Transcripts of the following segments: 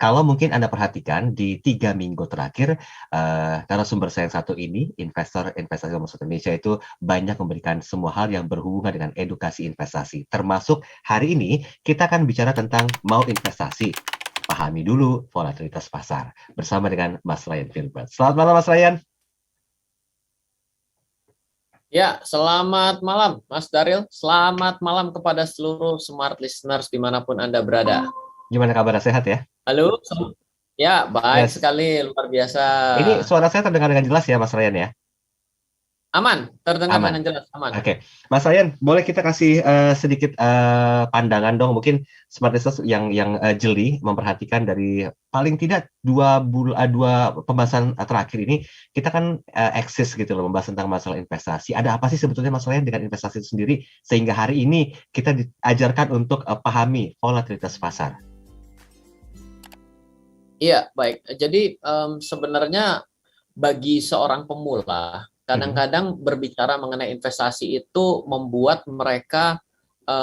kalau mungkin Anda perhatikan di 3 minggu terakhir, narasumber saya yang satu ini, investor investasi nomor satu Indonesia itu banyak memberikan semua hal yang berhubungan dengan edukasi investasi. Termasuk hari ini kita akan bicara tentang mau investasi. Pahami dulu volatilitas pasar bersama dengan Mas Ryan Filbert. Selamat malam Mas Ryan. Ya, selamat malam Mas Daril. Selamat malam kepada seluruh smart listeners dimanapun Anda berada. Gimana kabar? Sehat ya? Halo? Ya, baik Yes. sekali, luar biasa. Ini suara saya terdengar dengan jelas ya Mas Ryan ya? Aman, terdengar Aman. dengan jelas, aman. Oke, Mas Ryan, boleh kita kasih sedikit pandangan dong, mungkin smart listeners yang jeli memperhatikan dari paling tidak dua pembahasan terakhir ini, kita kan eksis gitu loh, membahas tentang masalah investasi. Ada apa sih sebetulnya Mas Ryan dengan investasi itu sendiri, sehingga hari ini kita diajarkan untuk pahami volatilitas pasar? Iya, baik. Jadi sebenarnya bagi seorang pemula, kadang-kadang berbicara mengenai investasi itu membuat mereka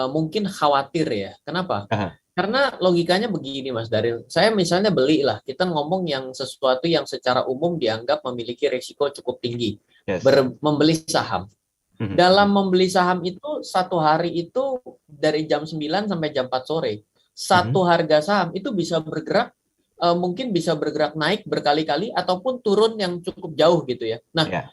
mungkin khawatir ya. Kenapa? Karena logikanya begini Mas Daril. Saya misalnya beli lah, kita ngomong yang sesuatu yang secara umum dianggap memiliki risiko cukup tinggi. Yes. Membeli saham. Dalam membeli saham itu satu hari itu dari jam 9 sampai jam 4 sore. Satu harga saham itu bisa bergerak, mungkin bisa bergerak naik berkali-kali ataupun turun yang cukup jauh gitu ya. Nah,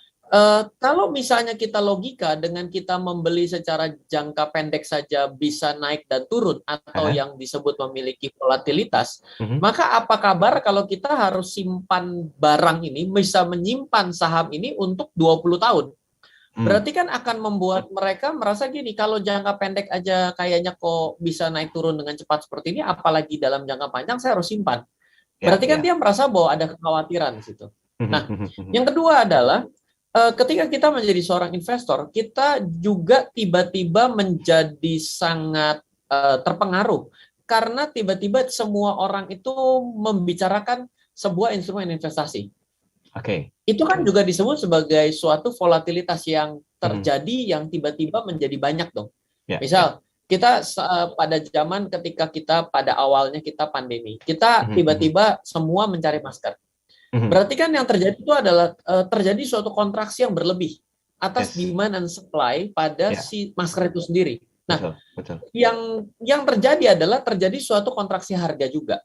kalau misalnya kita logika dengan kita membeli secara jangka pendek saja bisa naik dan turun atau yang disebut memiliki volatilitas, maka apa kabar kalau kita harus simpan barang ini, bisa menyimpan saham ini untuk 20 tahun? Berarti kan akan membuat mereka merasa gini, kalau jangka pendek aja kayaknya kok bisa naik turun dengan cepat seperti ini, apalagi dalam jangka panjang saya harus simpan. Berarti kan dia merasa bahwa ada kekhawatiran di situ. Nah, yang kedua adalah ketika kita menjadi seorang investor, kita juga tiba-tiba menjadi sangat terpengaruh karena tiba-tiba semua orang itu membicarakan sebuah instrumen investasi. Itu kan juga disebut sebagai suatu volatilitas yang terjadi yang tiba-tiba menjadi banyak dong. Misal kita pada zaman ketika kita pada awalnya kita pandemi, kita tiba-tiba semua mencari masker. Berarti kan yang terjadi itu adalah terjadi suatu kontraksi yang berlebih atas demand and supply pada si masker itu sendiri. Nah, betul. Yang terjadi adalah terjadi suatu kontraksi harga juga.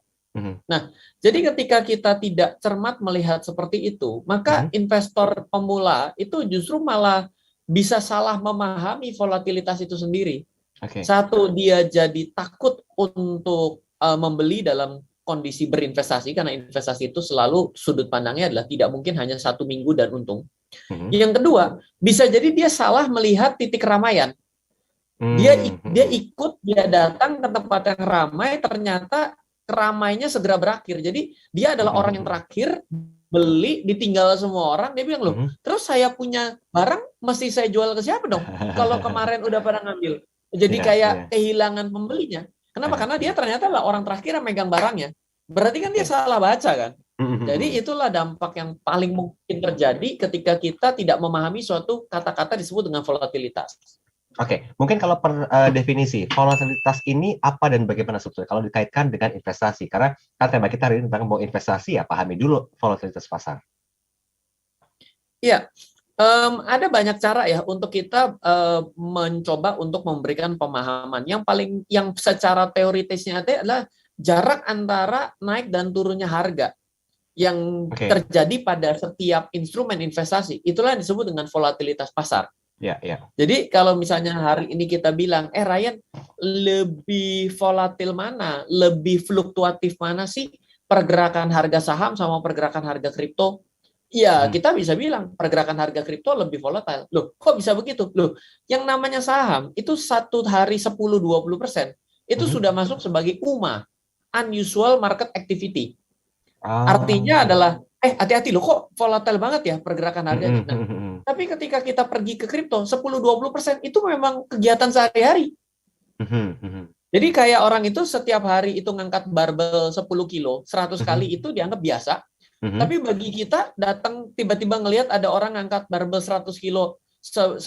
Nah, jadi ketika kita tidak cermat melihat seperti itu, maka investor pemula itu justru malah bisa salah memahami volatilitas itu sendiri. Satu, dia jadi takut untuk membeli dalam kondisi berinvestasi, karena investasi itu selalu sudut pandangnya adalah tidak mungkin hanya 1 minggu dan untung. Yang kedua, bisa jadi dia salah melihat titik keramaian. Dia ikut, dia datang ke tempat yang ramai, ternyata keramainya segera berakhir. Jadi dia adalah orang yang terakhir beli, ditinggal semua orang. Dia bilang, loh, terus saya punya barang mesti saya jual ke siapa dong? Kalau kemarin udah pada ngambil. Jadi kayak kehilangan pembelinya. Kenapa? Karena dia ternyata lah orang terakhir yang megang barangnya. Berarti kan dia salah baca kan. Jadi itulah dampak yang paling mungkin terjadi ketika kita tidak memahami suatu kata-kata disebut dengan volatilitas. Mungkin kalau per definisi volatilitas ini apa dan bagaimana sebetulnya kalau dikaitkan dengan investasi? Karena kan tema kita hari ini tentang mau investasi, ya pahami dulu volatilitas pasar. Iya. Ada banyak cara ya untuk kita mencoba untuk memberikan pemahaman. Yang secara teoritisnya adalah jarak antara naik dan turunnya harga yang terjadi pada setiap instrumen investasi. Itulah yang disebut dengan volatilitas pasar. Jadi kalau misalnya hari ini kita bilang, Ryan, lebih volatil mana, lebih fluktuatif mana sih pergerakan harga saham sama pergerakan harga kripto? Ya, kita bisa bilang pergerakan harga kripto lebih volatile. Loh, kok bisa begitu? Loh, yang namanya saham itu satu hari 10-20% itu sudah masuk sebagai UMA, unusual market activity. Artinya adalah hati-hati loh, kok volatile banget ya pergerakan harganya. Nah, tapi ketika kita pergi ke kripto 10-20% itu memang kegiatan sehari-hari. Jadi kayak orang itu setiap hari itu ngangkat barbel 10 kilo, 100 kali itu dianggap biasa. Tapi bagi kita datang tiba-tiba ngelihat ada orang ngangkat barbel 100 kilo, 10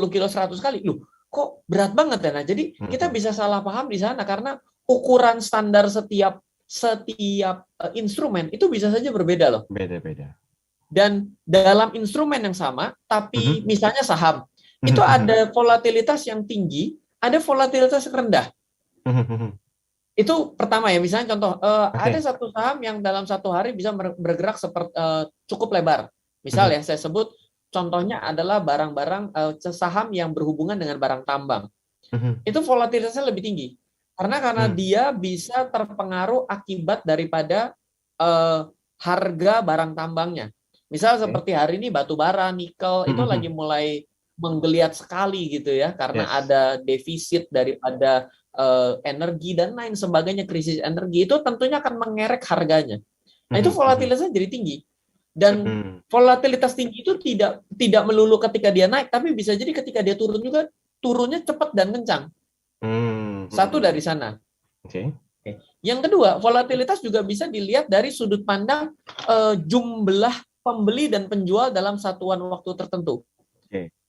kilo 100 kali. Loh, kok berat banget ya? Nah, jadi kita bisa salah paham di sana karena ukuran standar setiap setiap instrumen itu bisa saja berbeda loh. Beda-beda. Dan dalam instrumen yang sama, tapi misalnya saham, itu ada volatilitas yang tinggi, ada volatilitas yang rendah. Itu pertama ya, misalnya contoh, ada satu saham yang dalam satu hari bisa bergerak cukup lebar. Misal ya, saya sebut contohnya adalah barang-barang saham yang berhubungan dengan barang tambang. Itu volatilitasnya lebih tinggi. Karena dia bisa terpengaruh akibat daripada harga barang tambangnya. Misal seperti hari ini batu bara, nikel itu lagi mulai menggeliat sekali gitu ya, karena ada defisit daripada energi dan lain sebagainya, krisis energi itu tentunya akan mengerek harganya. Nah itu volatilitasnya jadi tinggi. Dan volatilitas tinggi itu tidak melulu ketika dia naik, tapi bisa jadi ketika dia turun juga turunnya cepat dan kencang. Satu dari sana. Yang kedua, volatilitas juga bisa dilihat dari sudut pandang jumlah pembeli dan penjual dalam satuan waktu tertentu.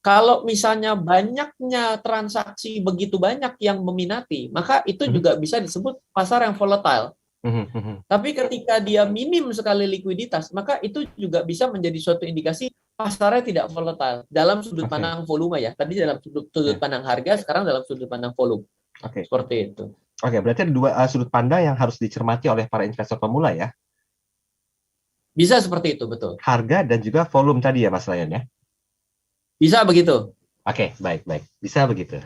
Kalau misalnya banyaknya transaksi begitu banyak yang meminati, maka itu juga bisa disebut pasar yang volatile. Tapi ketika dia minim sekali likuiditas, maka itu juga bisa menjadi suatu indikasi pasarnya tidak volatile dalam sudut pandang volume ya. Tadi dalam sudut pandang harga, sekarang dalam sudut pandang volume. Seperti itu. Berarti ada dua sudut pandang yang harus dicermati oleh para investor pemula ya. Bisa seperti itu, betul. Harga dan juga volume tadi ya Mas Ryan ya. Bisa begitu. Baik. Bisa begitu.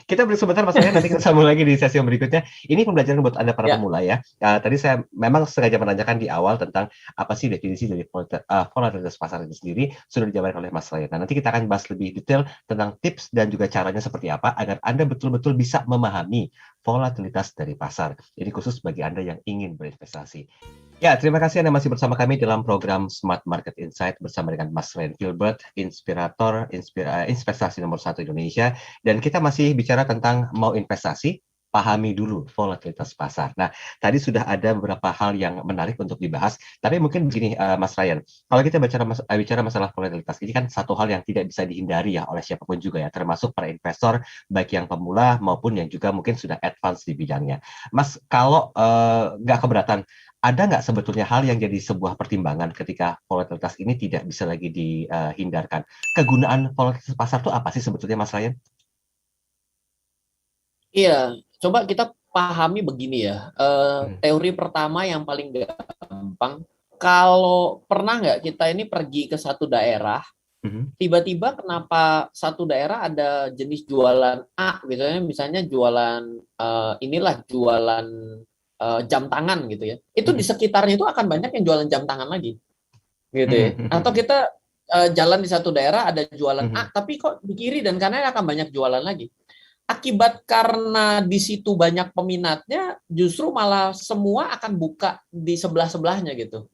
Kita break sebentar Mas Ryan, nanti kita sambung lagi di sesi yang berikutnya. Ini pembelajaran buat Anda para pemula ya. Tadi saya memang sengaja menanyakan di awal tentang apa sih definisi dari volatilitas pasar itu sendiri, sudah dijabarkan oleh Mas Ryan. Nah, nanti kita akan bahas lebih detail tentang tips dan juga caranya seperti apa agar Anda betul-betul bisa memahami volatilitas dari pasar. Ini khusus bagi Anda yang ingin berinvestasi. Ya, terima kasih Anda masih bersama kami dalam program Smart Market Insight bersama dengan Mas Ryan Filbert, inspirator investasi nomor 1 Indonesia. Dan kita masih bicara tentang mau investasi, pahami dulu volatilitas pasar. Nah, tadi sudah ada beberapa hal yang menarik untuk dibahas, tapi mungkin begini Mas Ryan, kalau kita bicara masalah volatilitas, ini kan satu hal yang tidak bisa dihindari ya oleh siapapun juga ya, termasuk para investor, baik yang pemula maupun yang juga mungkin sudah advance di bidangnya. Mas, kalau nggak keberatan, ada nggak sebetulnya hal yang jadi sebuah pertimbangan ketika volatilitas ini tidak bisa lagi dihindarkan? Kegunaan volatilitas pasar itu apa sih sebetulnya, Mas Ryan? Iya, coba kita pahami begini ya. Teori pertama yang paling gampang, kalau pernah nggak kita ini pergi ke satu daerah, tiba-tiba kenapa satu daerah ada jenis jualan A, misalnya jualan jualan jam tangan gitu ya, itu di sekitarnya itu akan banyak yang jualan jam tangan lagi gitu ya. Atau kita jalan di satu daerah ada jualan A, tapi kok di kiri dan kanan akan banyak jualan lagi. Akibat karena di situ banyak peminatnya, justru malah semua akan buka di sebelah-sebelahnya gitu.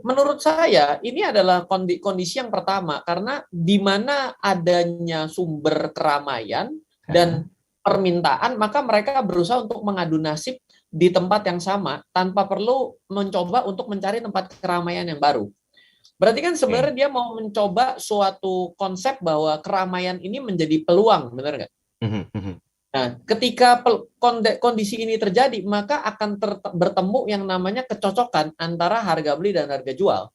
Menurut saya ini adalah kondisi yang pertama, karena di mana adanya sumber keramaian dan permintaan, maka mereka berusaha untuk mengadu nasib di tempat yang sama tanpa perlu mencoba untuk mencari tempat keramaian yang baru. Berarti kan sebenarnya dia mau mencoba suatu konsep bahwa keramaian ini menjadi peluang, benar nggak? Nah, ketika kondisi ini terjadi, maka akan bertemu yang namanya kecocokan antara harga beli dan harga jual.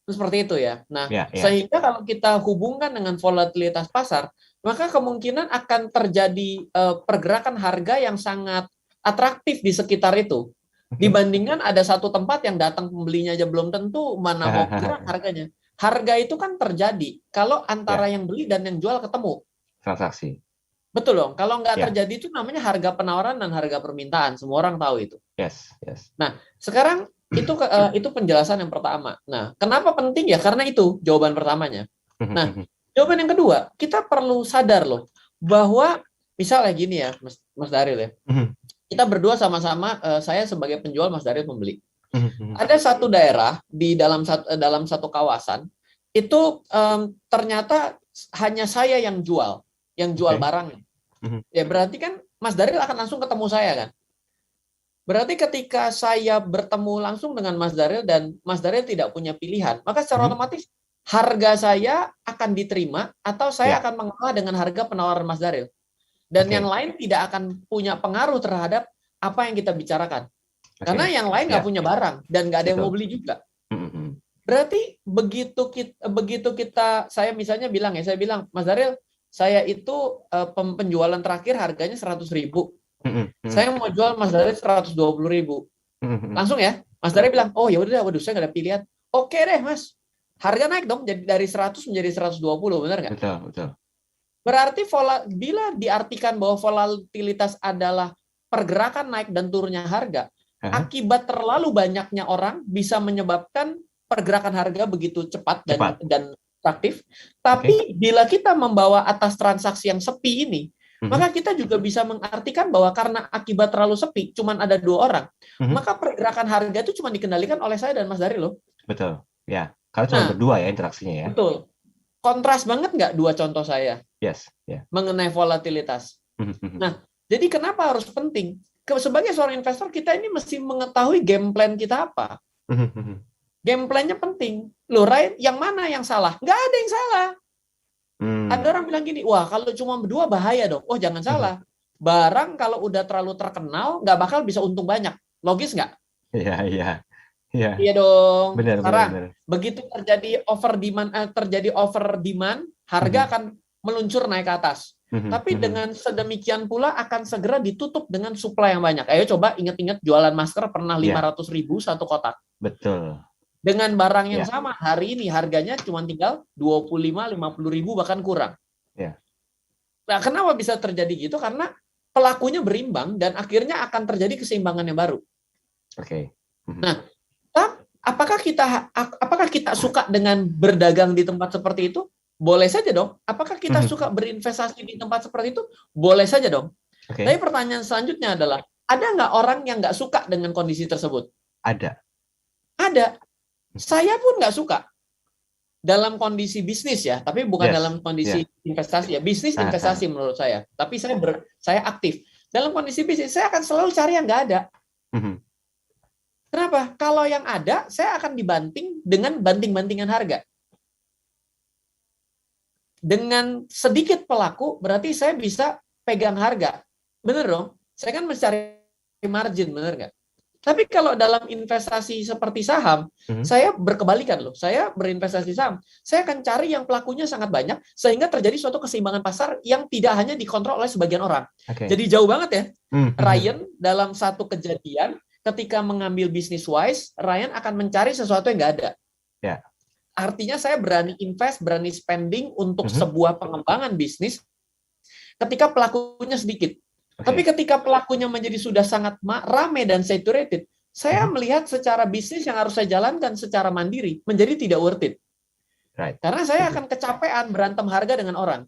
Seperti itu ya. Nah, sehingga kalau kita hubungkan dengan volatilitas pasar, maka kemungkinan akan terjadi pergerakan harga yang sangat atraktif di sekitar itu. Dibandingkan ada satu tempat yang datang pembelinya aja belum tentu mana mau gerak harganya. Harga itu kan terjadi kalau antara yang beli dan yang jual ketemu. Transaksi. Betul dong. Kalau nggak terjadi itu namanya harga penawaran dan harga permintaan. Semua orang tahu itu. Yes. Nah, sekarang itu penjelasan yang pertama. Nah, kenapa penting ya? Karena itu jawaban pertamanya. Nah, jawaban yang kedua, kita perlu sadar loh bahwa misalnya gini ya, Mas Daryl ya. Kita berdua sama-sama, saya sebagai penjual, Mas Daryl pembeli. Ada satu daerah di dalam satu kawasan itu ternyata hanya saya yang jual barangnya. Ya berarti kan Mas Daryl akan langsung ketemu saya kan. Berarti ketika saya bertemu langsung dengan Mas Daryl dan Mas Daryl tidak punya pilihan, maka secara otomatis harga saya akan diterima atau saya akan mengalah dengan harga penawaran Mas Daryl. Dan yang lain tidak akan punya pengaruh terhadap apa yang kita bicarakan. Karena yang lain nggak punya barang dan nggak ada yang mau beli juga. Berarti begitu kita, saya misalnya bilang ya, saya bilang, Mas Daryl, saya itu penjualan terakhir harganya 100.000. Saya mau jual Mas Daryl 120.000. Langsung ya, Mas Daryl bilang, oh ya udah, waduh saya nggak ada pilihan. Oke deh Mas, harga naik dong, jadi dari 100 menjadi 120, benar nggak? Betul. Berarti bila diartikan bahwa volatilitas adalah pergerakan naik dan turunnya harga, akibat terlalu banyaknya orang bisa menyebabkan pergerakan harga begitu cepat dan aktif. Tapi bila kita membawa atas transaksi yang sepi ini, maka kita juga bisa mengartikan bahwa karena akibat terlalu sepi, cuman ada 2 orang, maka pergerakan harga itu cuma dikendalikan oleh saya dan Mas Daryl loh. Betul, ya. Karena cuma berdua ya interaksinya ya. Betul. Kontras banget nggak 2 contoh saya? Yes, yeah. Mengenai volatilitas. Nah, jadi kenapa harus penting? Sebagai seorang investor, kita ini mesti mengetahui game plan kita apa. Game plan-nya penting. Loh, Ryan, yang mana yang salah? Nggak ada yang salah. Ada orang bilang gini, wah kalau cuma berdua bahaya dong. Oh, jangan salah. Barang kalau udah terlalu terkenal, nggak bakal bisa untung banyak. Logis nggak? Iya. Iya dong. Benar. Begitu terjadi over demand, harga akan meluncur naik ke atas. Tapi dengan sedemikian pula akan segera ditutup dengan supply yang banyak. Ayo coba ingat-ingat jualan masker pernah 500.000 satu kotak. Betul. Dengan barang yang sama, hari ini harganya cuma tinggal 25-50 ribu bahkan kurang. Nah, kenapa bisa terjadi gitu? Karena pelakunya berimbang dan akhirnya akan terjadi keseimbangan yang baru. Oke. Nah, apakah kita suka dengan berdagang di tempat seperti itu? Boleh saja dong. Apakah kita suka berinvestasi di tempat seperti itu? Boleh saja dong. Tapi pertanyaan selanjutnya adalah, ada nggak orang yang nggak suka dengan kondisi tersebut? Ada. Saya pun nggak suka dalam kondisi bisnis ya, tapi bukan dalam kondisi investasi ya. Bisnis investasi menurut saya. Tapi saya aktif dalam kondisi bisnis. Saya akan selalu cari yang nggak ada. Kenapa? Kalau yang ada, saya akan dibanting dengan banting-bantingan harga. Dengan sedikit pelaku, berarti saya bisa pegang harga. Bener dong? Saya kan mencari margin, bener nggak? Tapi kalau dalam investasi seperti saham, saya berkebalikan loh. Saya berinvestasi saham, saya akan cari yang pelakunya sangat banyak, sehingga terjadi suatu keseimbangan pasar yang tidak hanya dikontrol oleh sebagian orang. Jadi jauh banget ya. Ryan dalam satu kejadian, ketika mengambil bisnis wise, Ryan akan mencari sesuatu yang nggak ada. Artinya saya berani invest, berani spending untuk sebuah pengembangan bisnis ketika pelakunya sedikit. Tapi ketika pelakunya menjadi sudah sangat ramai dan saturated, saya melihat secara bisnis yang harus saya jalankan secara mandiri menjadi tidak worth it. Karena saya akan kecapean berantem harga dengan orang.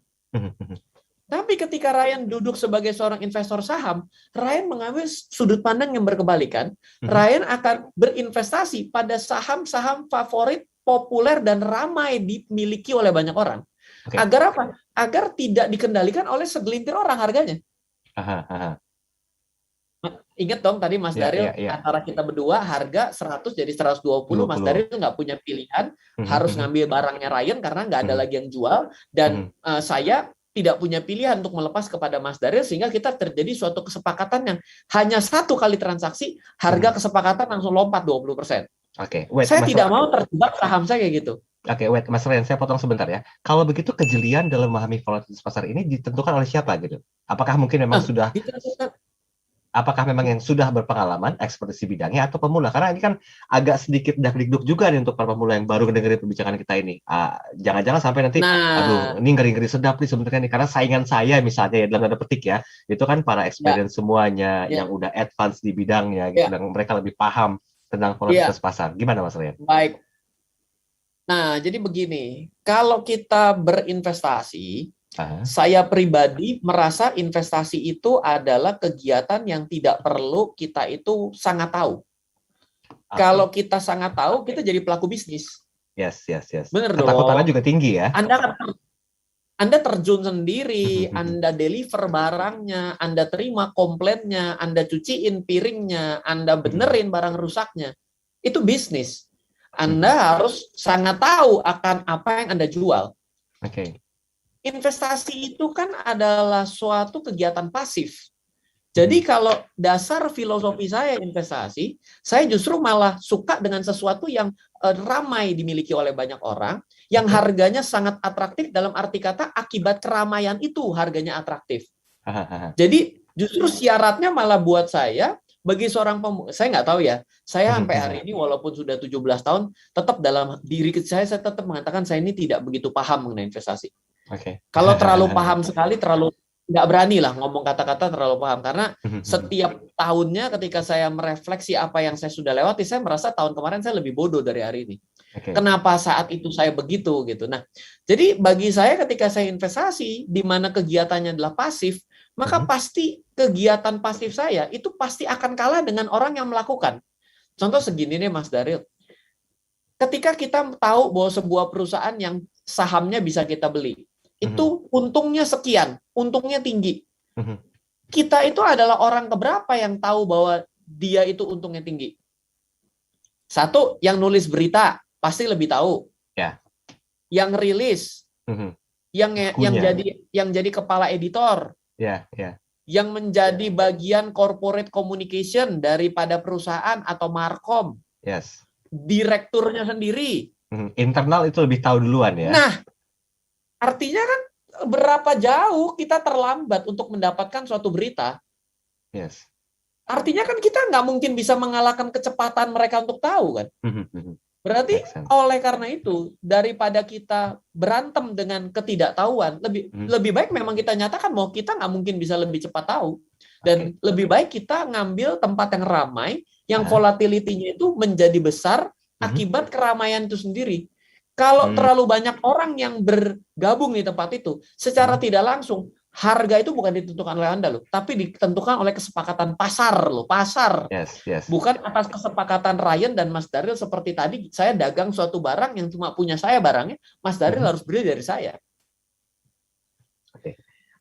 Tapi ketika Ryan duduk sebagai seorang investor saham, Ryan mengambil sudut pandang yang berkebalikan. Ryan akan berinvestasi pada saham-saham favorit, populer, dan ramai dimiliki oleh banyak orang. Agar apa? Agar tidak dikendalikan oleh segelintir orang harganya. Ingat dong tadi Mas Daryl, antara kita berdua harga 100 jadi 120. Mas Daryl nggak punya pilihan, harus ngambil barangnya Ryan karena nggak ada lagi yang jual. Dan saya tidak punya pilihan untuk melepas kepada Mas Daryl, sehingga kita terjadi suatu kesepakatan yang hanya 1 kali transaksi, harga kesepakatan langsung lompat 20%. Saya tidak mau terjebak saham saya kayak gitu. Mas Ryan, saya potong sebentar ya. Kalau begitu kejelian dalam memahami volatilitas pasar ini ditentukan oleh siapa gitu? Apakah mungkin memang apakah memang yang sudah berpengalaman, ekspertise bidangnya, atau pemula? Karena ini kan agak sedikit dak-dikduk juga nih untuk para pemula yang baru mendengar perbincangan kita ini. Jangan-jangan sampai nanti, aduh, ini ngeri-ngeri sedap nih sebenarnya nih. Karena saingan saya misalnya ya, dalam tanda petik ya, itu kan para experience semuanya yang udah advance di bidangnya, gitu, dan mereka lebih paham tentang volatilitas pasar. Gimana Mas Ryan? Baik. Nah, jadi begini, kalau kita berinvestasi, saya pribadi merasa investasi itu adalah kegiatan yang tidak perlu kita itu sangat tahu. Kalau kita sangat tahu, kita jadi pelaku bisnis. Yes. Bener dong. Ketakutannya juga tinggi ya. Anda terjun sendiri, Anda deliver barangnya, Anda terima komplainnya, Anda cuciin piringnya, Anda benerin barang rusaknya. Itu bisnis. Anda harus sangat tahu akan apa yang Anda jual. Investasi itu kan adalah suatu kegiatan pasif. Jadi kalau dasar filosofi saya investasi, saya justru malah suka dengan sesuatu yang ramai dimiliki oleh banyak orang, yang harganya sangat atraktif dalam arti kata akibat keramaian itu harganya atraktif. Jadi justru syaratnya malah buat saya, bagi seorang saya nggak tahu ya, saya sampai hari ini walaupun sudah 17 tahun, tetap dalam diri saya tetap mengatakan saya ini tidak begitu paham mengenai investasi. Kalau terlalu paham sekali, terlalu nggak berani lah ngomong kata-kata terlalu paham, karena setiap tahunnya ketika saya merefleksi apa yang saya sudah lewati, saya merasa tahun kemarin saya lebih bodoh dari hari ini. Kenapa saat itu saya begitu gitu. Nah, jadi bagi saya ketika saya investasi di mana kegiatannya adalah pasif, maka pasti kegiatan pasif saya itu pasti akan kalah dengan orang yang melakukan. Contoh segini nih Mas Daril. Ketika kita tahu bahwa sebuah perusahaan yang sahamnya bisa kita beli, itu untungnya sekian, untungnya tinggi. Kita itu adalah orang keberapa yang tahu bahwa dia itu untungnya tinggi? Satu, yang nulis berita pasti lebih tahu. Yang rilis, yang jadi kepala editor, yang menjadi bagian corporate communication daripada perusahaan atau markom, direkturnya sendiri. Internal itu lebih tahu duluan ya. Nah, artinya kan berapa jauh kita terlambat untuk mendapatkan suatu berita. Artinya kan kita nggak mungkin bisa mengalahkan kecepatan mereka untuk tahu kan. Berarti oleh karena itu, daripada kita berantem dengan ketidaktahuan, lebih baik memang kita nyatakan bahwa kita nggak mungkin bisa lebih cepat tahu. Dan lebih baik kita ngambil tempat yang ramai, yang volatility-nya itu menjadi besar akibat keramaian itu sendiri. Kalau terlalu banyak orang yang bergabung di tempat itu, secara tidak langsung, harga itu bukan ditentukan oleh Anda loh, tapi ditentukan oleh kesepakatan pasar loh, pasar. Bukan atas kesepakatan Ryan dan Mas Daril seperti tadi, saya dagang suatu barang yang cuma punya saya barangnya, Mas Daril harus beli dari saya.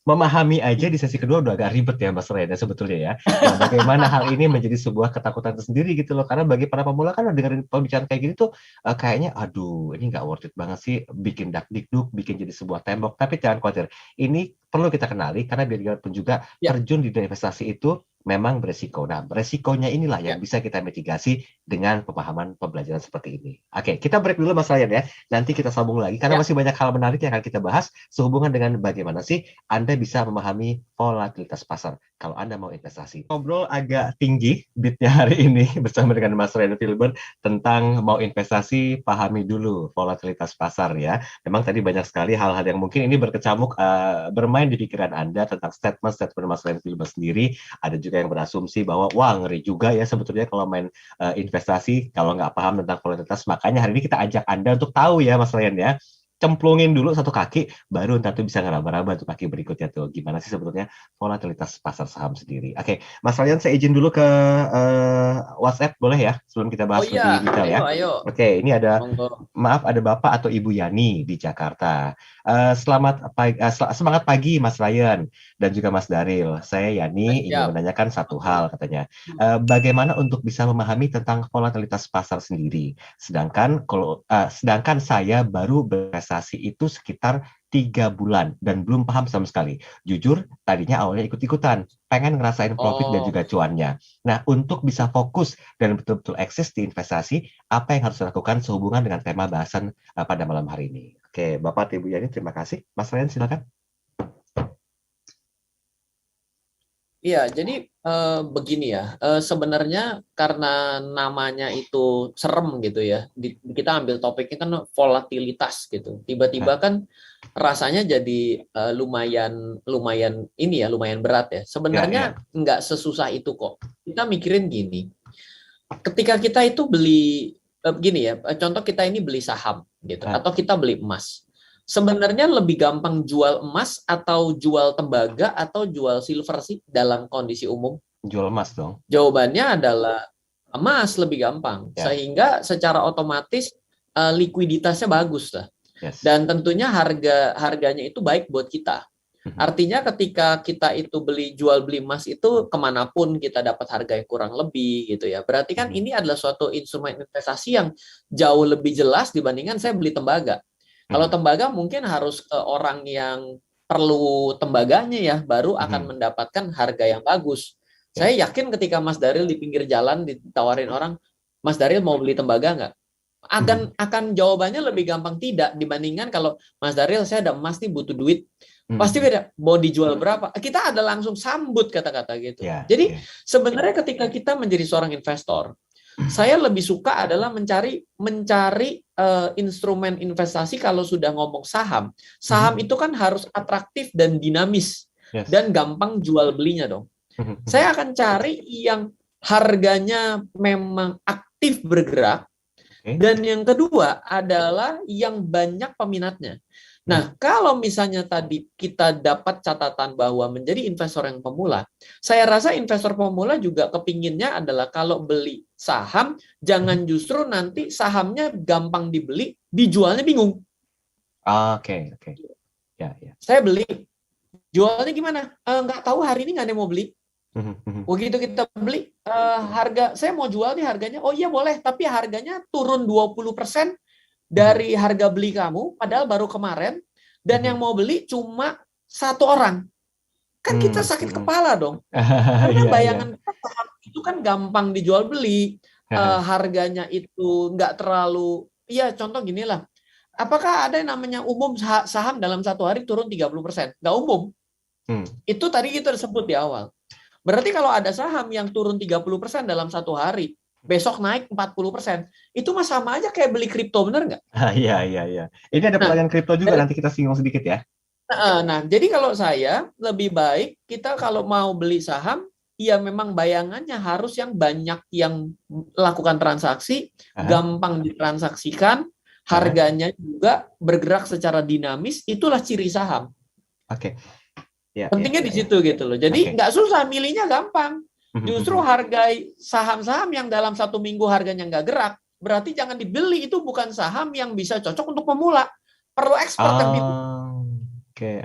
Memahami aja di sesi kedua udah agak ribet ya Mas Reda sebetulnya ya. Nah, bagaimana hal ini menjadi sebuah ketakutan tersendiri gitu loh. Karena bagi para pemula kan dengerin pembicaraan kayak gini tuh kayaknya aduh ini nggak worth it banget sih, bikin dak-dikduk, bikin jadi sebuah tembok. Tapi jangan khawatir, ini perlu kita kenali karena biar pun juga terjun di investasi itu memang beresiko. Nah, beresikonya inilah yang bisa kita mitigasi dengan pemahaman pembelajaran seperti ini. Oke, kita break dulu Mas Ryan ya. Nanti kita sambung lagi karena masih banyak hal menarik yang akan kita bahas sehubungan dengan bagaimana sih Anda bisa memahami volatilitas pasar kalau Anda mau investasi. Ngobrol agak tinggi beatnya hari ini bersama dengan Mas Ryan Filbert tentang mau investasi, pahami dulu volatilitas pasar ya. Memang tadi banyak sekali hal-hal yang mungkin ini berkecamuk bermain di pikiran Anda tentang statement Mas Ryan Filbert sendiri. Ada juga yang berasumsi bahwa wah ngeri juga ya sebetulnya kalau main investasi kalau nggak paham tentang volatilitas. Makanya hari ini kita ajak Anda untuk tahu ya Mas Ryan ya, cemplungin dulu satu kaki baru nanti tuh bisa ngeraba-raba tuh kaki berikutnya tuh gimana sih sebetulnya volatilitas pasar saham sendiri. Oke, Mas Ryan saya izin dulu ke WhatsApp boleh ya sebelum kita bahas lebih detail ya. Oke, ini ada maaf ada Bapak atau Ibu Yani di Jakarta. Semangat pagi Mas Ryan dan juga Mas Daril. Saya Yani ingin menanyakan satu hal katanya. Bagaimana untuk bisa memahami tentang volatilitas pasar sendiri? Sedangkan saya baru berinvestasi itu sekitar 3 bulan dan belum paham sama sekali. Jujur, tadinya awalnya ikut-ikutan, pengen ngerasain profit dan juga cuannya. Nah, untuk bisa fokus dan betul-betul eksis di investasi, apa yang harus dilakukan sehubungan dengan tema bahasan pada malam hari ini? Oke, Bapak Ibu Yani, terima kasih. Mas Ryan, silakan. Iya, jadi begini ya, sebenarnya karena namanya itu serem gitu ya, kita ambil topiknya kan volatilitas gitu. Tiba-tiba kan rasanya jadi lumayan berat ya. Sebenarnya nggak sesusah itu kok. Kita mikirin gini, ketika kita itu beli gini ya, contoh kita ini beli saham gitu, atau kita beli emas. Sebenarnya lebih gampang jual emas atau jual tembaga atau jual silver sih dalam kondisi umum? Jual emas dong. Jawabannya adalah emas lebih gampang. Sehingga secara otomatis likuiditasnya bagus lah. Dan tentunya harganya itu baik buat kita. Artinya ketika kita itu jual beli emas itu kemanapun kita dapat harga yang kurang lebih gitu ya. Berarti kan ini adalah suatu instrumen investasi yang jauh lebih jelas dibandingkan saya beli tembaga. Kalau tembaga mungkin harus ke orang yang perlu tembaganya ya, baru akan mendapatkan harga yang bagus. Saya yakin ketika Mas Daril di pinggir jalan ditawarin orang, Mas Daril mau beli tembaga nggak? Akan jawabannya lebih gampang tidak dibandingkan kalau Mas Daril saya ada emas nih butuh duit. Pasti beda, mau dijual berapa? Kita ada langsung sambut kata-kata gitu. Jadi sebenarnya ketika kita menjadi seorang investor, saya lebih suka adalah mencari instrumen investasi. Kalau sudah ngomong saham itu kan harus atraktif dan dinamis dan gampang jual belinya dong. Saya akan cari yang harganya memang aktif bergerak, dan yang kedua adalah yang banyak peminatnya. Nah, kalau misalnya tadi kita dapat catatan bahwa menjadi investor yang pemula, saya rasa investor pemula juga kepinginnya adalah kalau beli saham, jangan justru nanti sahamnya gampang dibeli, dijualnya bingung. Oke. Ya. Saya beli, jualnya gimana? Nggak tahu, hari ini nggak ada yang mau beli. Begitu kita beli, harga saya mau jual nih harganya, oh iya boleh, tapi harganya turun 20% dari harga beli kamu, padahal baru kemarin, dan yang mau beli cuma 1 orang. Kan kita sakit kepala dong. Karena bayangan saham itu kan gampang dijual beli, harganya itu nggak terlalu, ya contoh gini lah, apakah ada yang namanya umum saham dalam 1 hari turun 30%? Nggak umum. Itu tadi kita sebut di awal. Berarti kalau ada saham yang turun 30% dalam 1 hari, besok naik 40%, itu mah sama aja kayak beli kripto, bener nggak? Iya. Ini ada pertanyaan kripto juga, nanti kita singgung sedikit ya. Nah, jadi kalau saya lebih baik kita kalau mau beli saham, ya memang bayangannya harus yang banyak yang lakukan transaksi, gampang ditransaksikan, harganya juga bergerak secara dinamis, itulah ciri saham. Oke. Pentingnya di situ gitu loh. Jadi nggak susah, milihnya gampang. Justru harga saham-saham yang dalam 1 minggu harganya nggak gerak, berarti jangan dibeli. Itu bukan saham yang bisa cocok untuk pemula. Perlu expert yang itu.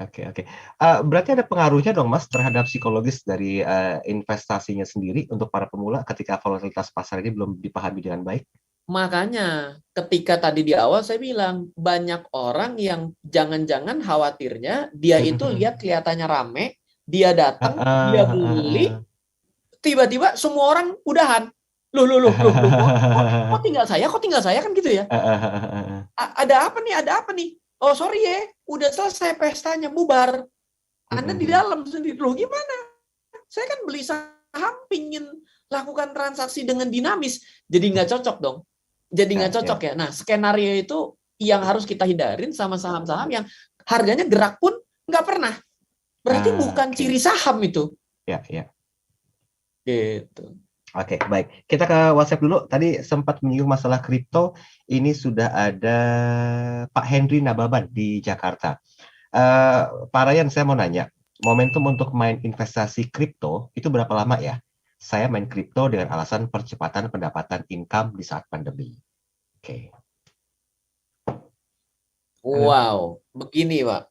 Oke. Berarti ada pengaruhnya dong, Mas, terhadap psikologis dari investasinya sendiri untuk para pemula ketika volatilitas pasar ini belum dipahami dengan baik? Makanya ketika tadi di awal saya bilang, banyak orang yang jangan-jangan khawatirnya dia itu lihat kelihatannya rame, dia datang, dia beli, tiba-tiba semua orang udahan. Loh. Kok tinggal saya kan gitu ya. Ada apa nih? Oh sorry ya, udah selesai pestanya, bubar. Anda di dalam sendiri. Loh gimana? Saya kan beli saham, pingin lakukan transaksi dengan dinamis. Jadi nggak cocok dong. Ya. Nah, skenario itu yang harus kita hindarin sama saham-saham yang harganya gerak pun nggak pernah. Berarti bukan ciri saham itu. Ya. Gitu. Oke, baik. Kita ke WhatsApp dulu. Tadi sempat menyinggung masalah kripto. Ini sudah ada Pak Henry Nababan di Jakarta. Pak Ryan, saya mau nanya, momentum untuk main investasi kripto itu berapa lama ya? Saya main kripto dengan alasan percepatan pendapatan income di saat pandemi. Oke. Wow, begini Pak.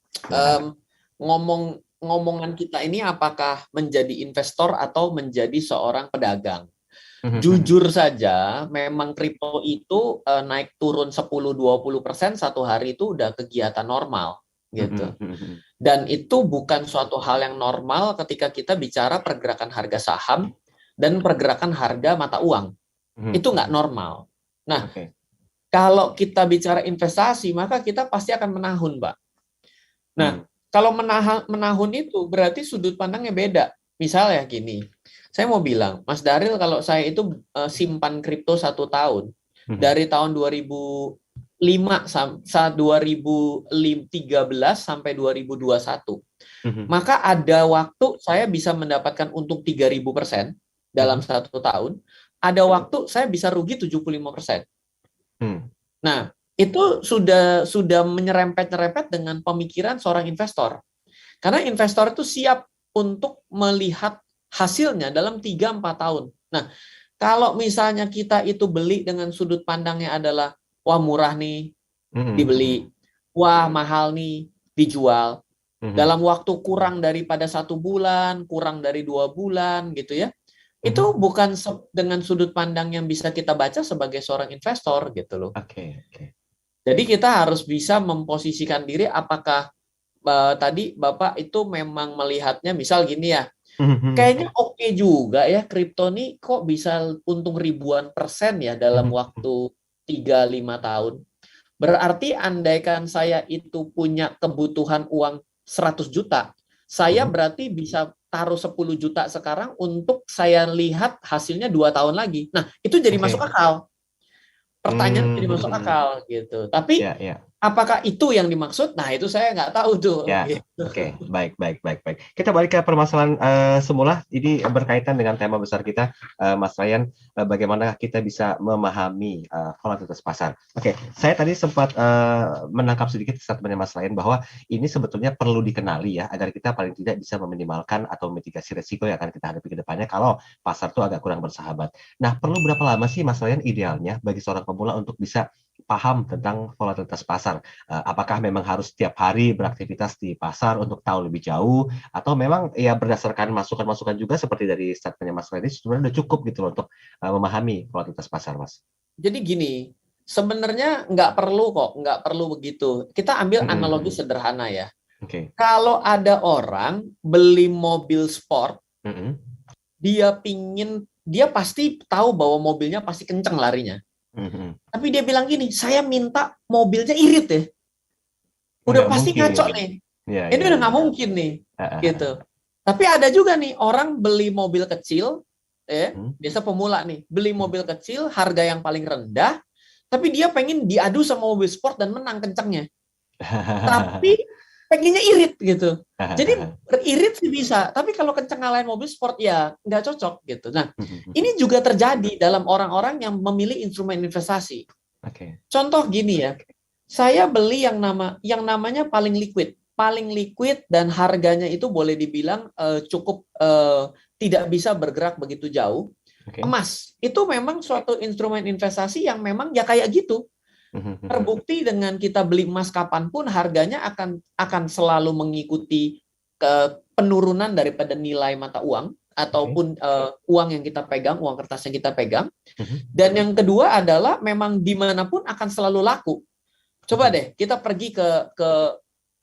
Ngomongan kita ini apakah menjadi investor atau menjadi seorang pedagang? Jujur saja, memang kripto itu naik turun 10-20% 1 hari itu udah kegiatan normal gitu. Dan itu bukan suatu hal yang normal ketika kita bicara pergerakan harga saham dan pergerakan harga mata uang. Itu nggak normal. Nah, kalau kita bicara investasi, maka kita pasti akan menahun, Pak. Nah, kalau menahun itu berarti sudut pandangnya beda. Misalnya gini, saya mau bilang, Mas Daril, kalau saya itu simpan kripto 1 tahun, dari tahun 2013 sampai 2021, maka ada waktu saya bisa mendapatkan untung 3.000% dalam 1 tahun, ada waktu saya bisa rugi 75%. Nah, itu sudah menyerempet-nyerempet dengan pemikiran seorang investor. Karena investor itu siap untuk melihat hasilnya dalam 3-4 tahun. Nah, kalau misalnya kita itu beli dengan sudut pandangnya adalah, wah murah nih, dibeli, wah mahal nih, dijual. Dalam waktu kurang daripada 1 bulan, kurang dari 2 bulan gitu ya. Itu bukan dengan sudut pandang yang bisa kita baca sebagai seorang investor gitu loh. Oke. Jadi kita harus bisa memposisikan diri apakah tadi Bapak itu memang melihatnya misal gini ya, Kayaknya oke juga ya kripto nih kok bisa untung ribuan persen ya dalam waktu 3-5 tahun. Berarti andaikan saya itu punya kebutuhan uang 100 juta, saya berarti bisa taruh 10 juta sekarang untuk saya lihat hasilnya 2 tahun lagi. Nah, itu jadi masuk akal. Pertanyaan jadi masuk akal gitu. Tapi apakah itu yang dimaksud? Nah, itu saya nggak tahu tuh. Ya, gitu. Oke. Baik. Kita balik ke permasalahan semula. Ini berkaitan dengan tema besar kita, Mas Ryan, bagaimana kita bisa memahami volatilitas pasar. Oke, saya tadi sempat menangkap sedikit statementnya Mas Ryan bahwa ini sebetulnya perlu dikenali ya, agar kita paling tidak bisa meminimalkan atau mitigasi resiko yang akan kita hadapi ke depannya kalau pasar itu agak kurang bersahabat. Nah, perlu berapa lama sih Mas Ryan idealnya bagi seorang pemula untuk bisa paham tentang volatilitas pasar? Apakah memang harus setiap hari beraktivitas di pasar untuk tahu lebih jauh, atau memang ya berdasarkan masukan-masukan juga seperti dari statementnya Mas Reddy sebenarnya udah cukup gitu loh untuk memahami volatilitas pasar, Mas? Jadi gini, sebenarnya nggak perlu begitu. Kita ambil analogi sederhana ya. Kalau ada orang beli mobil sport, dia pasti tahu bahwa mobilnya pasti kenceng larinya. Tapi dia bilang gini, saya minta mobilnya irit ya. Udah pasti ngaco nih. Ini udah nggak mungkin nih. Gitu. Tapi ada juga nih orang beli mobil kecil, biasa pemula nih, beli mobil kecil harga yang paling rendah, tapi dia pengen diadu sama mobil sport dan menang kencengnya. Tapi pengennya irit gitu. Jadi irit sih bisa, tapi kalau kenceng ngalahin mobil sport ya nggak cocok gitu. Nah, ini juga terjadi dalam orang-orang yang memilih instrumen investasi. Contoh gini ya, saya beli yang namanya paling liquid dan harganya itu boleh dibilang cukup tidak bisa bergerak begitu jauh. Emas itu memang suatu instrumen investasi yang memang ya kayak gitu. Terbukti dengan kita beli emas kapanpun harganya akan selalu mengikuti penurunan daripada nilai mata uang ataupun uang yang kita pegang, uang kertas yang kita pegang. Dan yang kedua adalah memang dimanapun akan selalu laku. Coba deh kita pergi ke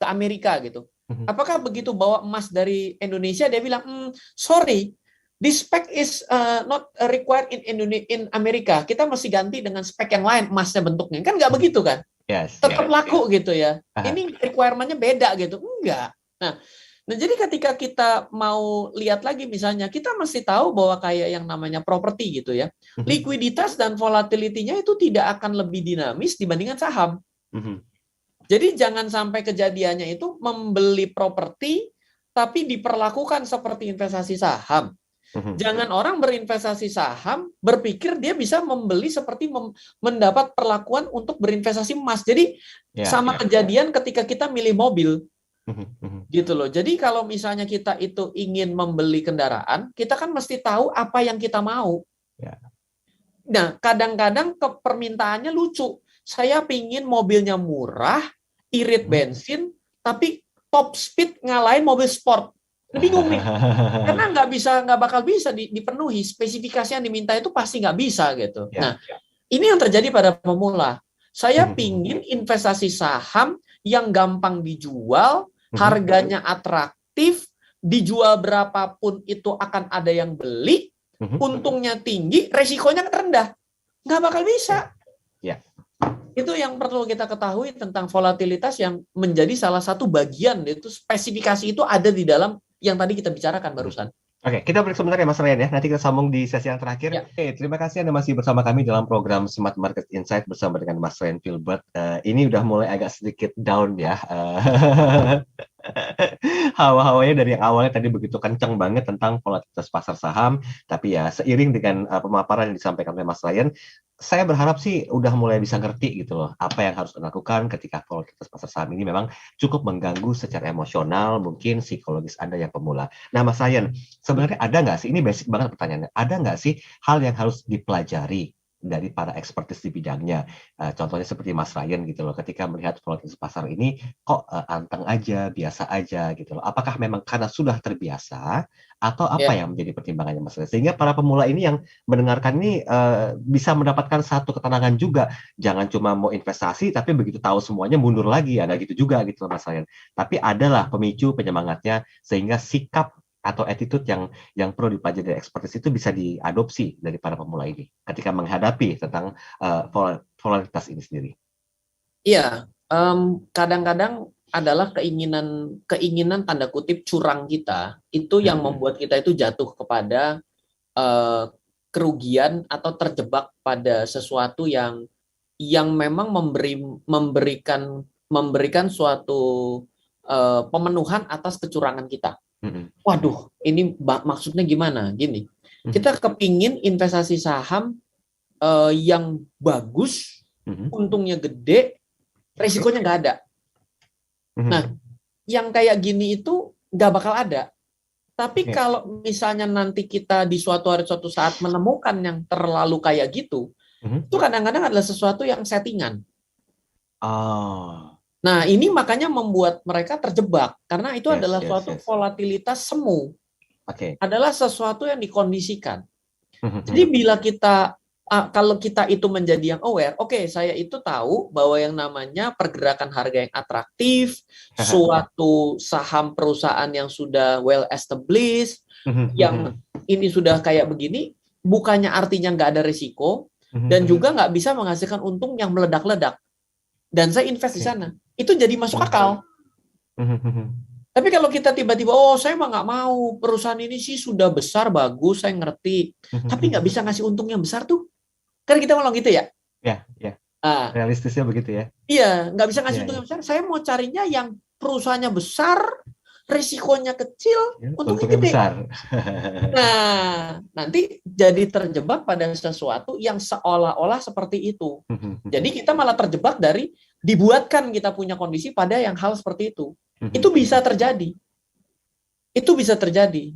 Amerika gitu. Apakah begitu bawa emas dari Indonesia dia bilang, sorry, this spec is not required in Amerika. Kita mesti ganti dengan spek yang lain emasnya bentuknya. Kan nggak begitu kan? Tetap laku gitu ya. Ini requirement-nya beda gitu. Enggak. Nah, jadi ketika kita mau lihat lagi misalnya, kita mesti tahu bahwa kayak yang namanya properti gitu ya. Likuiditas dan volatility-nya itu tidak akan lebih dinamis dibandingkan saham. Jadi jangan sampai kejadiannya itu membeli properti tapi diperlakukan seperti investasi saham. Jangan orang berinvestasi saham berpikir dia bisa membeli seperti mendapat perlakuan untuk berinvestasi emas. Jadi sama kejadian ketika kita milih mobil. Gitu loh. Jadi kalau misalnya kita itu ingin membeli kendaraan, kita kan mesti tahu apa yang kita mau. Nah, kadang-kadang permintaannya lucu. Saya pingin mobilnya murah, irit bensin, tapi top speed ngalahin mobil sport. Bingung nih, karena nggak bakal bisa dipenuhi spesifikasi yang diminta itu pasti nggak bisa gitu. Nah, ini yang terjadi pada pemula. Saya pingin investasi saham yang gampang dijual, harganya atraktif, dijual berapapun itu akan ada yang beli, untungnya tinggi, resikonya rendah. Nggak bakal bisa. Itu yang perlu kita ketahui tentang volatilitas yang menjadi salah satu bagian, itu spesifikasi itu ada di dalam yang tadi kita bicarakan barusan. Oke, kita break sebentar ya Mas Ryan ya. Nanti kita sambung di sesi yang terakhir. Oke, terima kasih Anda masih bersama kami dalam program Smart Market Insight bersama dengan Mas Ryan Filbert. Ini udah mulai agak sedikit down ya. Hawa-hawanya dari yang awalnya tadi begitu kencang banget tentang volatilitas pasar saham, tapi ya seiring dengan pemaparan yang disampaikan oleh Mas Ryan, saya berharap sih udah mulai bisa ngerti gitu loh apa yang harus dilakukan ketika volatilitas pasar saham ini memang cukup mengganggu secara emosional, mungkin psikologis Anda yang pemula. Nah Mas Ryan, sebenarnya ada nggak sih, ini basic banget pertanyaannya, ada nggak sih hal yang harus dipelajari dari para ekspertis di bidangnya? Contohnya seperti Mas Ryan gitu loh, ketika melihat volatilitas pasar ini kok anteng aja, biasa aja gitu loh. Apakah memang karena sudah terbiasa atau apa yang menjadi pertimbangannya Mas Ryan? Sehingga para pemula ini yang mendengarkan ini bisa mendapatkan satu ketenangan juga. Jangan cuma mau investasi tapi begitu tahu semuanya mundur lagi, ada gitu juga gitu Mas Ryan. Tapi adalah pemicu penyemangatnya sehingga sikap atau attitude yang perlu dipelajari dari expertise itu bisa diadopsi dari para pemula ini ketika menghadapi tentang volatilitas ini sendiri? Iya, kadang-kadang adalah keinginan tanda kutip curang kita itu yang membuat kita itu jatuh kepada kerugian atau terjebak pada sesuatu yang memang memberikan suatu pemenuhan atas kecurangan kita. Waduh, ini maksudnya gimana? Gini, kita kepingin investasi saham yang bagus, untungnya gede, resikonya nggak ada. Nah, yang kayak gini itu nggak bakal ada. Tapi kalau misalnya nanti kita di suatu hari suatu saat menemukan yang terlalu kayak gitu, itu kadang-kadang adalah sesuatu yang settingan. Nah, ini makanya membuat mereka terjebak karena itu adalah suatu volatilitas semu. Adalah sesuatu yang dikondisikan. Jadi bila kita kalau kita itu menjadi yang aware, oke, saya itu tahu bahwa yang namanya pergerakan harga yang atraktif, suatu saham perusahaan yang sudah well established, yang ini sudah kayak begini, bukannya artinya nggak ada risiko, dan juga nggak bisa menghasilkan untung yang meledak-ledak. Dan saya invest di sana. Itu jadi masuk akal. Tapi kalau kita tiba-tiba, saya mah nggak mau, perusahaan ini sih sudah besar, bagus, saya ngerti, tapi nggak bisa ngasih untung yang besar tuh. Kan kita ngomong gitu ya? Ya. Realistisnya begitu ya? Iya, nggak bisa ngasih untung yang besar. Saya mau carinya yang perusahaannya besar, risikonya kecil, untungnya gede. Besar. Nah, nanti jadi terjebak pada sesuatu yang seolah-olah seperti itu. Jadi kita malah terjebak dari dibuatkan kita punya kondisi pada yang hal seperti itu. Itu bisa terjadi.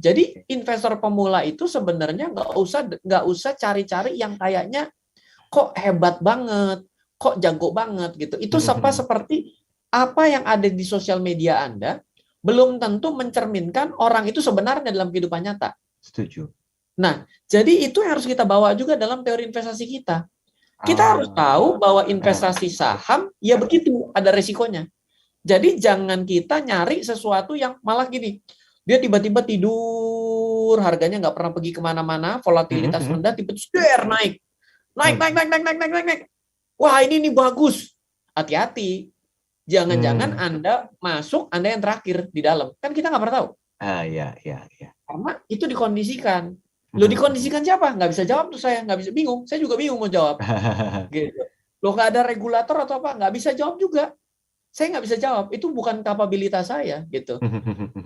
Jadi investor pemula itu sebenarnya nggak usah cari-cari yang kayaknya kok hebat banget, kok jago banget gitu. Itu seperti apa yang ada di sosial media Anda belum tentu mencerminkan orang itu sebenarnya dalam kehidupan nyata. Setuju. Nah, jadi itu yang harus kita bawa juga dalam teori investasi kita. Kita harus tahu bahwa investasi saham ya begitu, ada resikonya. Jadi jangan kita nyari sesuatu yang malah gini, dia tiba-tiba tidur, harganya nggak pernah pergi kemana-mana, volatilitas rendah, tiba-tiba naik. Wah, ini bagus. Hati-hati. Jangan-jangan Anda masuk, Anda yang terakhir di dalam. Kan kita nggak pernah tahu. Iya. Karena itu dikondisikan. Lo dikondisikan siapa? Nggak bisa jawab tuh saya. Nggak bisa, bingung. Saya juga bingung mau jawab. Gitu. Lo nggak ada regulator atau apa? Nggak bisa jawab juga. Saya nggak bisa jawab. Itu bukan kapabilitas saya. Gitu.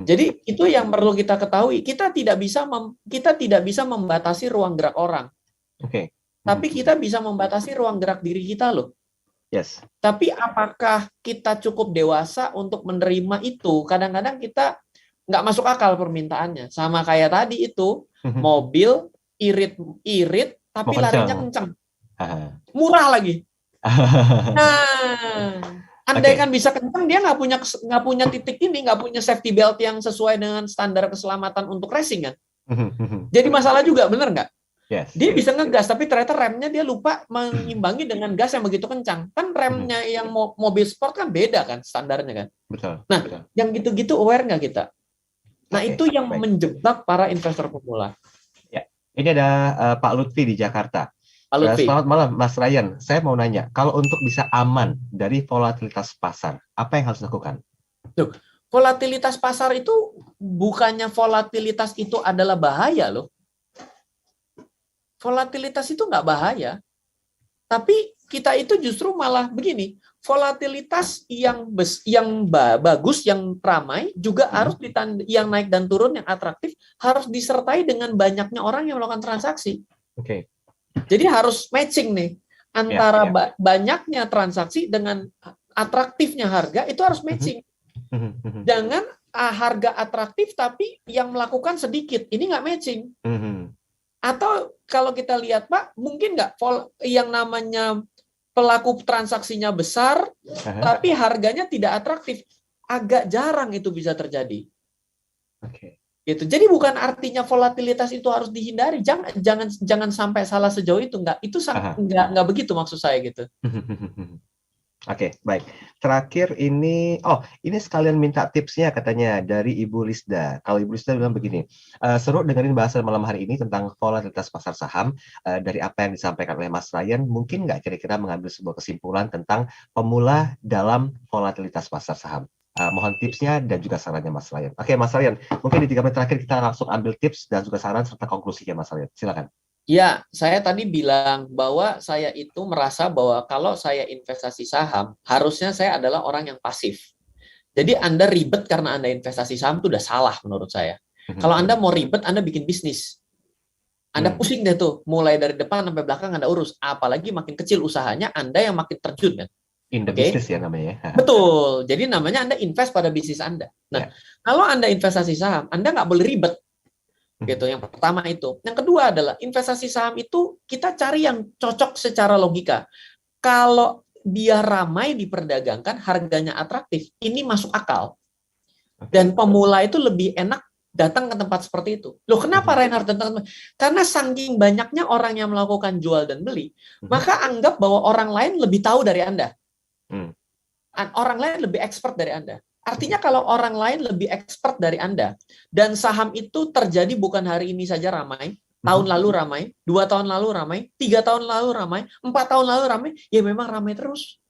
Jadi itu yang perlu kita ketahui. Kita tidak bisa membatasi ruang gerak orang. Tapi kita bisa membatasi ruang gerak diri kita loh. Yes. Tapi apakah kita cukup dewasa untuk menerima itu? Kadang-kadang kita nggak masuk akal permintaannya. Sama kayak tadi itu, mobil irit, tapi larinya kencang. Murah lagi. Nah, andai kan bisa kencang, dia nggak punya titik ini, nggak punya safety belt yang sesuai dengan standar keselamatan untuk racing kan. Jadi masalah juga, bener nggak? Yes. Dia bisa ngegas, tapi ternyata remnya dia lupa mengimbangi dengan gas yang begitu kencang. Kan remnya yang mobil sport kan beda kan standarnya kan. Betul. Nah, betul. Yang gitu-gitu aware nggak kita? Nah, itu yang menjebak para investor pemula. Ya, ini ada Pak Lutfi di Jakarta. Pak Lutfi. Selamat malam, Mas Ryan. Saya mau nanya, kalau untuk bisa aman dari volatilitas pasar, apa yang harus dilakukan? Tuh, volatilitas pasar itu bukannya volatilitas itu adalah bahaya loh. Volatilitas itu nggak bahaya, tapi kita itu justru malah begini, volatilitas yang bagus, yang ramai juga harus yang naik dan turun, yang atraktif harus disertai dengan banyaknya orang yang melakukan transaksi. Jadi harus matching nih antara banyaknya transaksi dengan atraktifnya harga, itu harus matching. Jangan harga atraktif tapi yang melakukan sedikit, ini nggak matching. Atau kalau kita lihat Pak, mungkin nggak yang namanya pelaku transaksinya besar, tapi harganya tidak atraktif. Agak jarang itu bisa terjadi. Gitu. Jadi bukan artinya volatilitas itu harus dihindari. Jangan sampai salah sejauh itu. Nggak begitu maksud saya gitu. Oke, baik. Terakhir ini, ini sekalian minta tipsnya katanya dari Ibu Lisda. Kalau Ibu Lisda bilang begini, seru dengerin bahasan malam hari ini tentang volatilitas pasar saham. Dari apa yang disampaikan oleh Mas Ryan, mungkin nggak kira-kira mengambil sebuah kesimpulan tentang pemula dalam volatilitas pasar saham? Mohon tipsnya dan juga sarannya Mas Ryan. Oke, Mas Ryan, mungkin di 3 menit terakhir kita langsung ambil tips dan juga saran serta konklusinya Mas Ryan. Silakan. Ya, saya tadi bilang bahwa saya itu merasa bahwa kalau saya investasi saham, harusnya saya adalah orang yang pasif. Jadi Anda ribet karena Anda investasi saham itu udah salah menurut saya. Kalau Anda mau ribet, Anda bikin bisnis. Anda pusing deh tuh, mulai dari depan sampai belakang Anda urus. Apalagi makin kecil usahanya, Anda yang makin terjun kan. In the business ya namanya. Betul. Jadi namanya Anda invest pada bisnis Anda. Nah, kalau Anda investasi saham, Anda nggak boleh ribet. Gitu. Yang pertama itu. Yang kedua adalah investasi saham itu kita cari yang cocok secara logika. Kalau dia ramai diperdagangkan, harganya atraktif, ini masuk akal. Dan pemula itu lebih enak datang ke tempat seperti itu. Loh, kenapa Reinhard datang? Karena saking banyaknya orang yang melakukan jual dan beli, maka anggap bahwa orang lain lebih tahu dari Anda. Orang lain lebih expert dari Anda. Artinya kalau orang lain lebih expert dari Anda, dan saham itu terjadi bukan hari ini saja ramai, tahun lalu ramai, 2 tahun lalu ramai, 3 tahun lalu ramai, 4 tahun lalu ramai, ya memang ramai terus.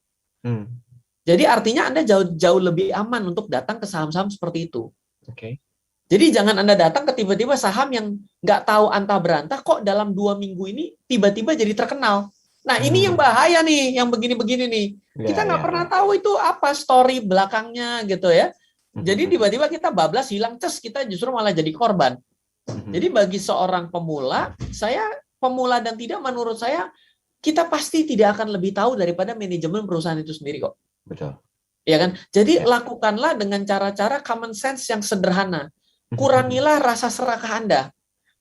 Jadi artinya Anda jauh lebih aman untuk datang ke saham-saham seperti itu. Jadi jangan Anda datang ke tiba-tiba saham yang nggak tahu antah berantah, kok dalam 2 minggu ini tiba-tiba jadi terkenal. Nah, ini yang bahaya nih, yang begini-begini nih. Kita nggak pernah tahu itu apa story belakangnya gitu ya. Jadi tiba-tiba kita bablas hilang, kita justru malah jadi korban. Jadi bagi seorang pemula, pemula dan tidak, menurut saya, kita pasti tidak akan lebih tahu daripada manajemen perusahaan itu sendiri kok. Betul. Ya kan? Jadi lakukanlah dengan cara-cara common sense yang sederhana. Kurangilah rasa serakah Anda.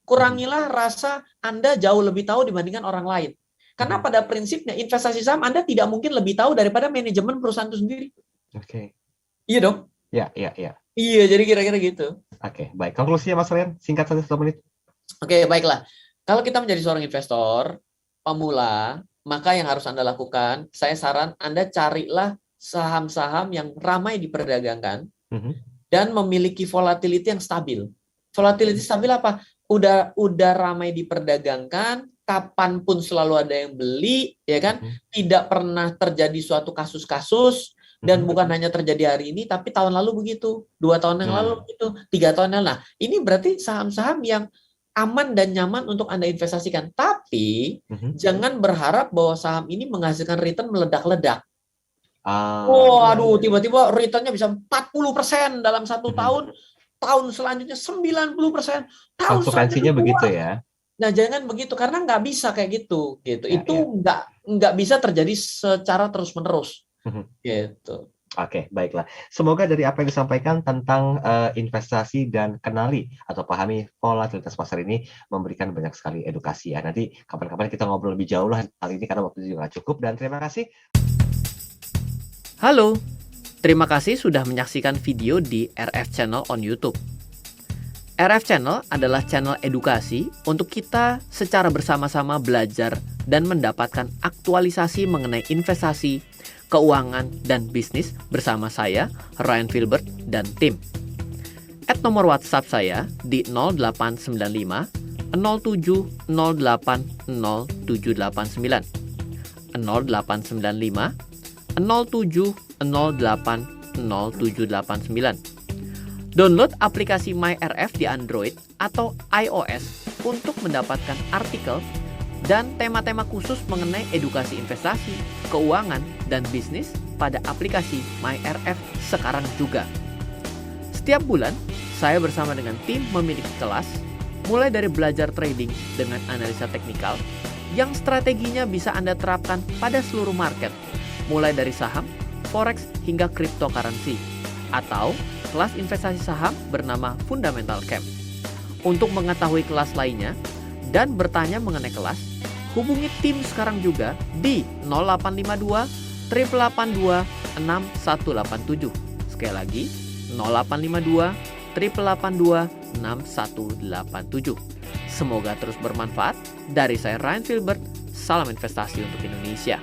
Kurangilah rasa Anda jauh lebih tahu dibandingkan orang lain. Karena pada prinsipnya investasi saham Anda tidak mungkin lebih tahu daripada manajemen perusahaan itu sendiri. Iya dong? Iya. Iya, jadi kira-kira gitu. Baik. Konklusinya Mas Ryan, singkat saja 1 menit. Baiklah. Kalau kita menjadi seorang investor, pemula, maka yang harus Anda lakukan, saya saran Anda carilah saham-saham yang ramai diperdagangkan dan memiliki volatility yang stabil. Volatility stabil apa? Udah ramai diperdagangkan, kapanpun selalu ada yang beli, ya kan? Tidak pernah terjadi suatu kasus-kasus, dan bukan hanya terjadi hari ini, tapi tahun lalu begitu, 2 tahun yang lalu begitu, 3 tahun yang lalu. Nah, ini berarti saham-saham yang aman dan nyaman untuk Anda investasikan. Tapi jangan berharap bahwa saham ini menghasilkan return meledak-ledak. Tiba-tiba returnnya bisa 40% dalam 1 tahun, tahun selanjutnya 90%, tahun selanjutnya begitu ya. Nah, jangan begitu, karena nggak bisa kayak gitu. Itu nggak bisa terjadi secara terus-menerus. Gitu. Baiklah. Semoga dari apa yang disampaikan tentang investasi dan kenali atau pahami volatilitas pasar ini memberikan banyak sekali edukasi ya. Nanti kapan-kapan kita ngobrol lebih jauh lah kali ini karena waktu juga cukup. Dan terima kasih. Halo, terima kasih sudah menyaksikan video di RF Channel on YouTube. RF Channel adalah channel edukasi untuk kita secara bersama-sama belajar dan mendapatkan aktualisasi mengenai investasi, keuangan, dan bisnis bersama saya, Ryan Filbert, dan tim. Add nomor WhatsApp saya di 0895 07 08 0789 0895 07 08 0789. Download aplikasi MyRF di Android atau iOS untuk mendapatkan artikel dan tema-tema khusus mengenai edukasi investasi, keuangan, dan bisnis pada aplikasi MyRF sekarang juga. Setiap bulan, saya bersama dengan tim memiliki kelas, mulai dari belajar trading dengan analisa teknikal, yang strateginya bisa Anda terapkan pada seluruh market, mulai dari saham, forex, hingga cryptocurrency, atau kelas investasi saham bernama Fundamental Camp. Untuk mengetahui kelas lainnya dan bertanya mengenai kelas, hubungi tim sekarang juga di 0852 882 6187. Sekali lagi, 0852 882 6187. Semoga terus bermanfaat. Dari saya Ryan Filbert, salam investasi untuk Indonesia.